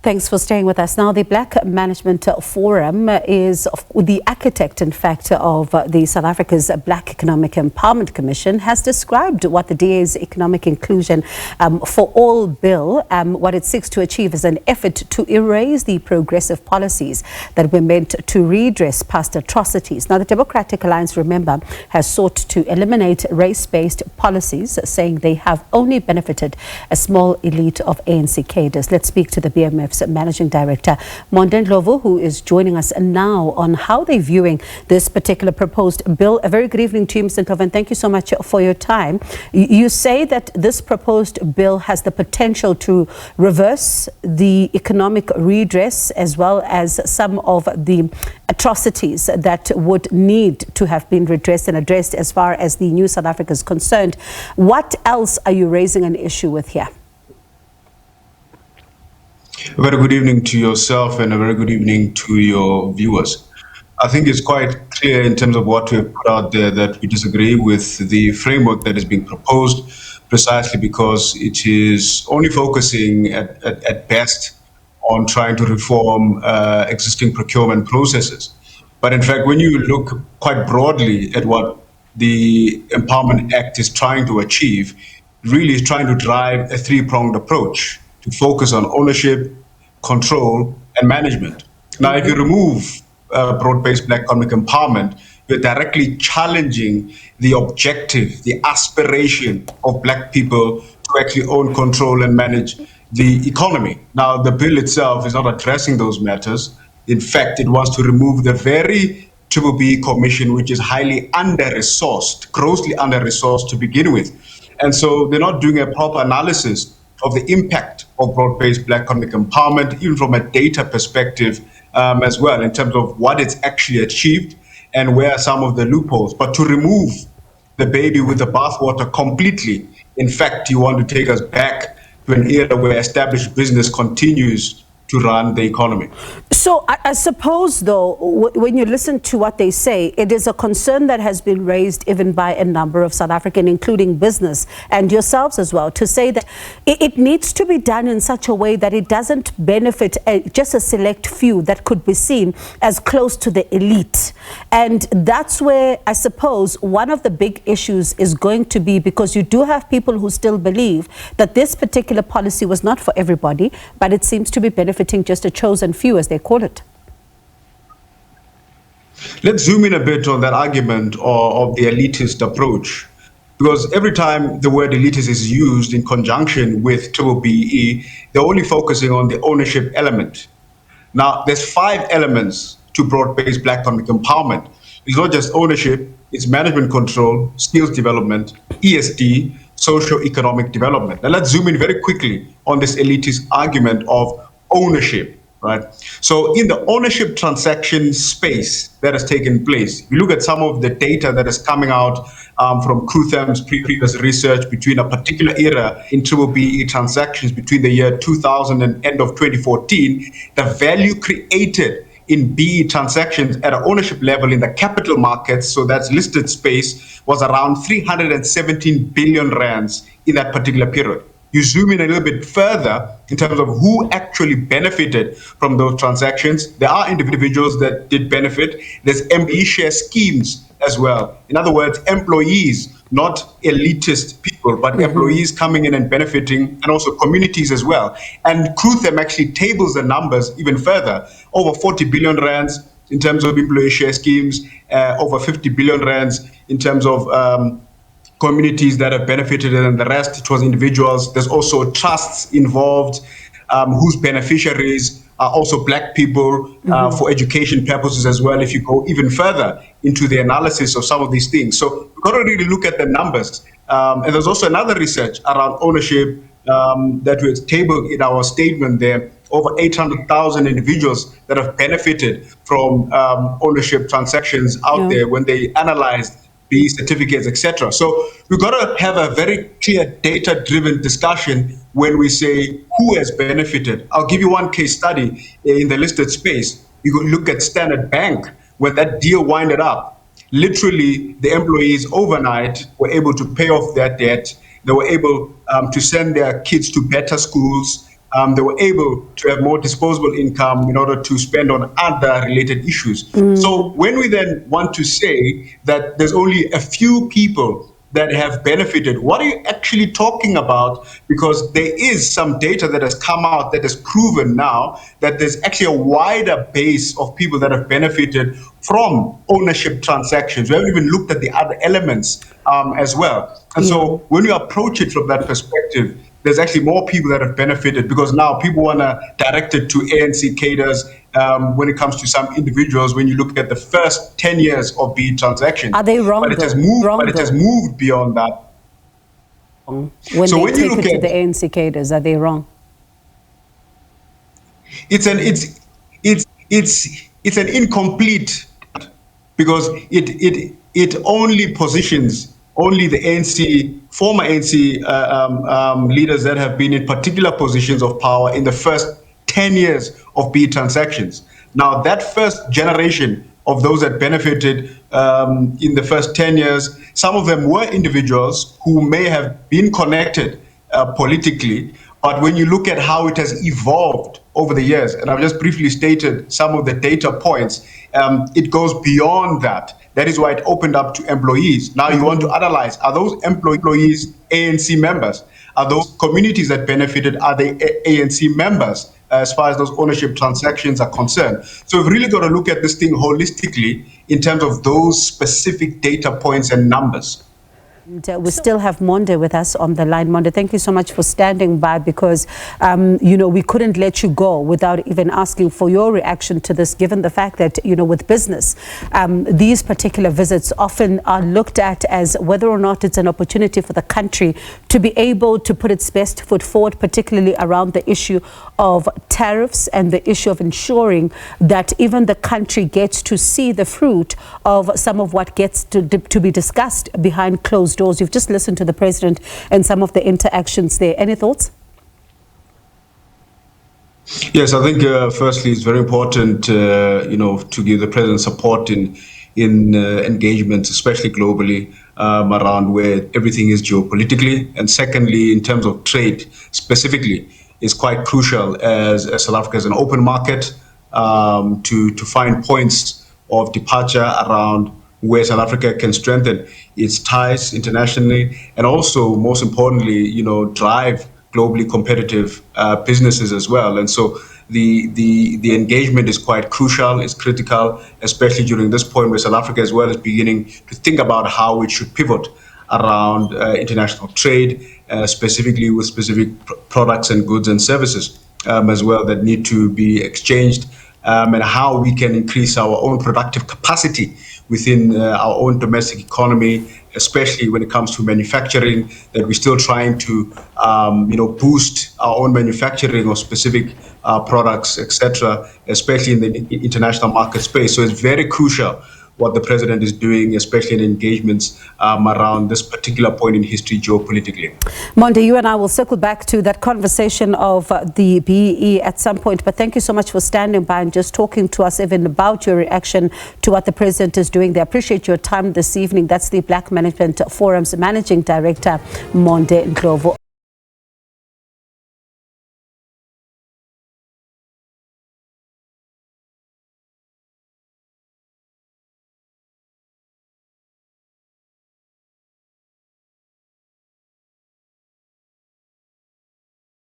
Thanks for staying with us. Now, the Black Management Forum is the architect, in fact, of the South Africa's Black Economic Empowerment Commission, has described what the DA's Economic Inclusion for All bill, what it seeks to achieve is an effort to erase the progressive policies that were meant to redress past atrocities. Now, the Democratic Alliance, remember, has sought to eliminate race-based policies, saying they have only benefited a small elite of ANC cadres. Let's speak to the BMF Managing Director, Monde Ndlovu, who is joining us now on how they're viewing this particular proposed bill. A very good evening to you, Mr. Ndlovu, and thank you so much for your time. You say that this proposed bill has the potential to reverse the economic redress as well as some of the atrocities that would need to have been redressed and addressed as far as the new South Africa is concerned. What else are you raising an issue with here? A very good evening to yourself and a very good evening to your viewers. I think it's quite clear in terms of what we've put out there that we disagree with the framework that is being proposed, precisely because it is only focusing at best on trying to reform existing procurement processes. But in fact, when you look quite broadly at what the Empowerment Act is trying to achieve, it really is trying to drive a three-pronged approach to focus on ownership, control, and management. Now, if you remove broad-based Black economic empowerment, you're directly challenging the objective, the aspiration of Black people to actually own, control, and manage the economy. Now, the bill itself is not addressing those matters. In fact, it wants to remove the very SABC commission, which is highly under-resourced, grossly under-resourced to begin with. And so they're not doing a proper analysis of the impact of broad-based Black economic empowerment, even from a data perspective as well, in terms of what it's actually achieved and where are some of the loopholes. But to remove the baby with the bathwater completely, in fact, you want to take us back to an era where established business continues to run the economy. So I suppose, though, when you listen to what they say, it is a concern that has been raised even by a number of South African, including business and yourselves as well, to say that it needs to be done in such a way that it doesn't benefit just a select few that could be seen as close to the elite. And that's where I suppose one of the big issues is going to be, because you do have people who still believe that this particular policy was not for everybody, but it seems to be benefiting just a chosen few, as they call it. Let's zoom in a bit on that argument of the elitist approach, because every time the word elitist is used in conjunction with BBE, they're only focusing on the ownership element. Now, there's 5 elements to broad-based Black economic empowerment. It's not just ownership, it's management control, skills development, ESD, socio-economic development. Now, let's zoom in very quickly on this elitist argument of ownership, right? So in the ownership transaction space that has taken place, you look at some of the data that is coming out from Krutham's previous research between a particular era in BBE transactions between the year 2000 and end of 2014, the value created in BE transactions at an ownership level in the capital markets, so that's listed space, was around 317 billion rands in that particular period. You zoom in a little bit further in terms of who actually benefited from those transactions. There are individuals that did benefit. There's employee share schemes as well. In other words, employees, not elitist people, but employees coming in and benefiting, and also communities as well. And Krutham actually tables the numbers even further. Over 40 billion rands in terms of employee share schemes, over 50 billion rands in terms of communities that have benefited, and the rest, it was individuals. There's also trusts involved, whose beneficiaries are also Black people for education purposes as well, if you go even further into the analysis of some of these things. So we've got to really look at the numbers. And there's also another research around ownership that was tabled in our statement there. Over 800,000 individuals that have benefited from ownership transactions out there when they analyzed B certificates, etc. So we've got to have a very clear data-driven discussion when we say who has benefited. I'll give you one case study in the listed space. You could look at Standard Bank. When that deal winded up, literally the employees overnight were able to pay off their debt. They were able to send their kids to better schools. they were able to have more disposable income in order to spend on other related issues. So when we then want to say that there's only a few people that have benefited, what are you actually talking about? Because there is some data that has come out that has proven now that there's actually a wider base of people that have benefited from ownership transactions. We haven't even looked at the other elements as well. And so when you approach it from that perspective, there's actually more people that have benefited, because now people want to direct it to ANC cadres when it comes to some individuals. When you look at the first 10 years of BE transactions, are they wrong? But it has moved beyond that. When they take it to the ANC cadres, are they wrong? It's an incomplete, because it only positions only the ANC, former ANC leaders that have been in particular positions of power in the first 10 years of BE transactions. Now, that first generation of those that benefited in the first 10 years, some of them were individuals who may have been connected politically, but when you look at how it has evolved over the years, and I've just briefly stated some of the data points, it goes beyond that. That is why it opened up to employees. Now you want to analyze, are those employees ANC members? Are those communities that benefited, are they ANC members as far as those ownership transactions are concerned? So we've really got to look at this thing holistically in terms of those specific data points and numbers. And we still have Monde with us on the line. Monde, thank you so much for standing by, because, we couldn't let you go without even asking for your reaction to this, given the fact that, with business, these particular visits often are looked at as whether or not it's an opportunity for the country to be able to put its best foot forward, particularly around the issue of tariffs and the issue of ensuring that even the country gets to see the fruit of some of what gets to be discussed behind closed doors. You've just listened to the president and some of the interactions there. Any thoughts? Yes, I think firstly it's very important, to give the president support in engagements, especially globally, around where everything is geopolitically. And secondly, in terms of trade specifically, is quite crucial as South Africa is an open market, to find points of departure around where South Africa can strengthen its ties internationally, and also, most importantly, drive globally competitive businesses as well. And so the engagement is quite crucial, is critical, especially during this point where South Africa as well is beginning to think about how it should pivot around international trade, specifically with specific products and goods and services as well that need to be exchanged, and how we can increase our own productive capacity within our own domestic economy, especially when it comes to manufacturing, that we're still trying to, boost our own manufacturing of specific products, etc., especially in the international market space. So it's very crucial what the president is doing, especially in engagements around this particular point in history geopolitically. Monde, you and I will circle back to that conversation of the BEE at some point, but thank you so much for standing by and just talking to us even about your reaction to what the president is doing. They appreciate your time this evening. That's the Black Management Forum's Managing Director, Monde Ndlovu.